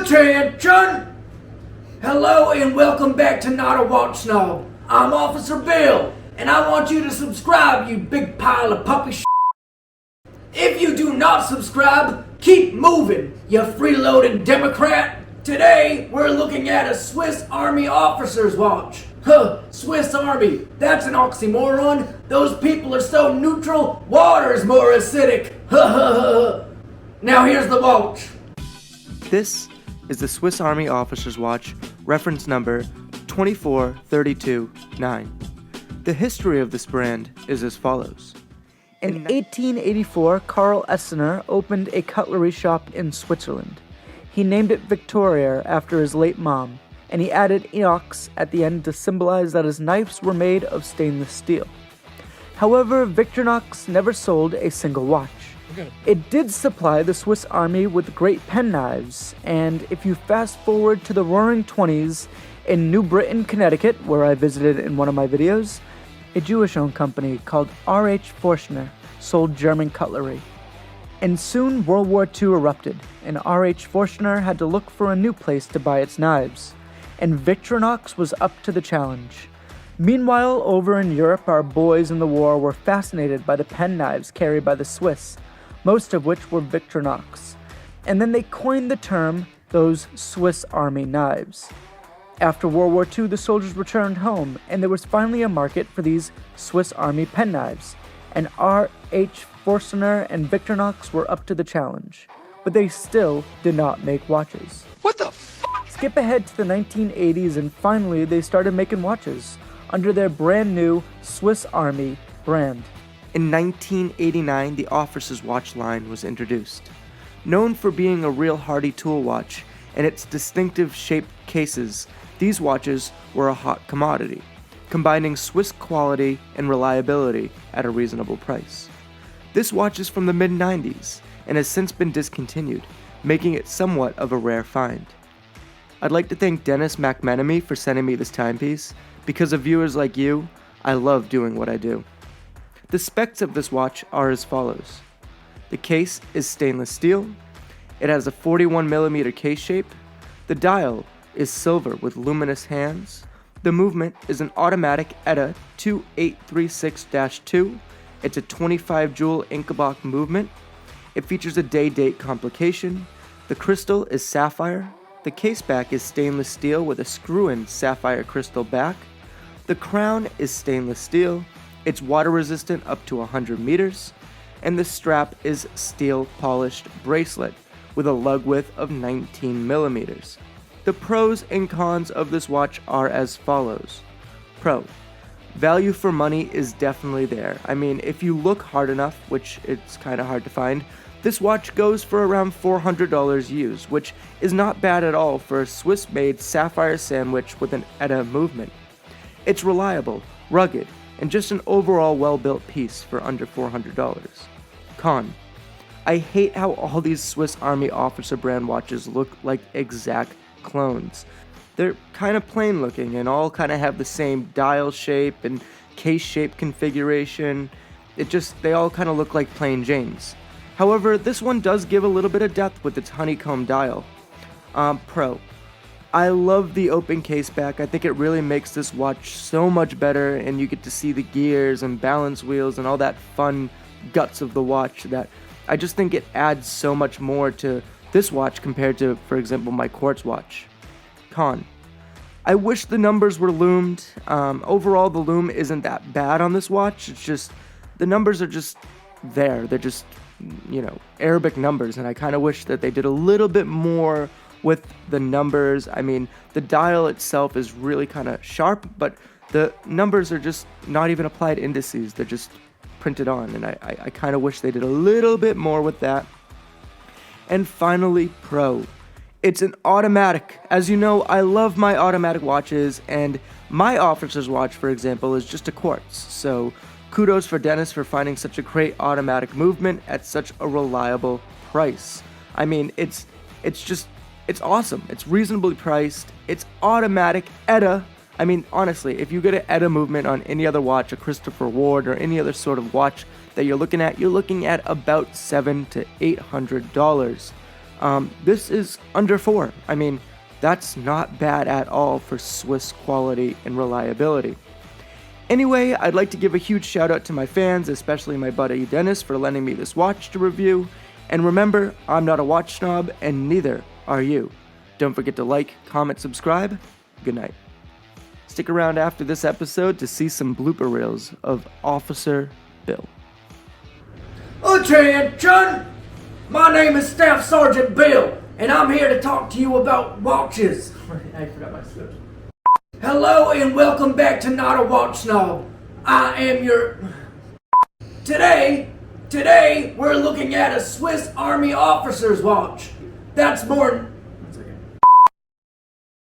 Attention! Hello and welcome back to Not a Watch Snob. I'm Officer Bill, and I want you to subscribe, you big pile of puppy shit. If you do not subscribe, keep moving, you freeloading Democrat. Today, we're looking at a Swiss Army officer's watch. Swiss Army, that's an oxymoron. Those people are so neutral, water's more acidic. Now here's the watch. This is the Swiss Army Officer's Watch, reference number 24329. The history of this brand is as follows. In 1884, Karl Essener opened a cutlery shop in Switzerland. He named it Victoria after his late mom, and he added inox at the end to symbolize that his knives were made of stainless steel. However, Victorinox never sold a single watch. It did supply the Swiss Army with great penknives, and if you fast forward to the Roaring 20s in New Britain, Connecticut, where I visited in one of my videos, a Jewish-owned company called R.H. Forstner sold German cutlery. And soon World War II erupted, and R.H. Forstner had to look for a new place to buy its knives, and Victorinox was up to the challenge. Meanwhile, over in Europe, our boys in the war were fascinated by the penknives carried by the Swiss, most of which were Victorinox, and then they coined the term those Swiss Army knives. After World War II, the soldiers returned home, and there was finally a market for these Swiss Army penknives, and R.H. Forstner and Victorinox were up to the challenge, but they still did not make watches. What the fuck? Skip ahead to the 1980s, and finally they started making watches under their brand new Swiss Army brand. In 1989, the Officer's Watch line was introduced. Known for being a real hardy tool watch and its distinctive shaped cases, these watches were a hot commodity, combining Swiss quality and reliability at a reasonable price. This watch is from the mid-90s and has since been discontinued, making it somewhat of a rare find. I'd like to thank Dennis McMenemy for sending me this timepiece. Because of viewers like you, I love doing what I do. The specs of this watch are as follows. The case is stainless steel. It has a 41mm case shape. The dial is silver with luminous hands. The movement is an automatic ETA 2836-2. It's a 25 joule Inkabach movement. It features a day-date complication. The crystal is sapphire. The case back is stainless steel with a screw-in sapphire crystal back. The crown is stainless steel. It's water resistant up to 100 meters, and the strap is steel polished bracelet with a lug width of 19 millimeters. The pros and cons of this watch are as follows. Pro: value for money is definitely there. I mean, if you look hard enough, which it's kind of hard to find, this watch goes for around $400 used, which is not bad at all for a Swiss-made sapphire sandwich with an ETA movement. It's reliable, rugged, and just an overall well-built piece for under $400. Con: I hate how all these Swiss Army Officer brand watches look like exact clones. They're kind of plain looking and all kind of have the same dial shape and case shape configuration. They all kind of look like plain Janes. However, this one does give a little bit of depth with its honeycomb dial. Pro: I love the open case back. I think it really makes this watch so much better, and you get to see the gears and balance wheels and all that fun guts of the watch that I just think it adds so much more to this watch compared to, for example, my quartz watch. Con: I wish the numbers were loomed. Overall, the loom isn't that bad on this watch. It's just, the numbers are just there. They're just, Arabic numbers, and I kind of wish that they did a little bit more with the numbers. I mean, the dial itself is really kind of sharp, but the numbers are just not even applied indices. They're just printed on, and I kind of wish they did a little bit more with that. And finally, pro: it's an automatic. As you know, I love my automatic watches, and my Officer's Watch, for example, is just a quartz. So kudos for Dennis for finding such a great automatic movement at such a reliable price. I mean, it's awesome. It's reasonably priced. It's automatic ETA. I mean, honestly, if you get an ETA movement on any other watch, a Christopher Ward or any other sort of watch that you're looking at about $700 to $800. This is under 4. I mean, that's not bad at all for Swiss quality and reliability. Anyway, I'd like to give a huge shout out to my fans, especially my buddy Dennis, for lending me this watch to review. And remember, I'm not a watch snob, and neither are you. Don't forget to like, comment, subscribe. Good night. Stick around after this episode to see some blooper reels of Officer Bill. Attention! My name is Staff Sergeant Bill, and I'm here to talk to you about watches. I forgot my script. Hello and welcome back to Not a Watch Snob. I am your... Today we're looking at a Swiss Army officer's watch. That's more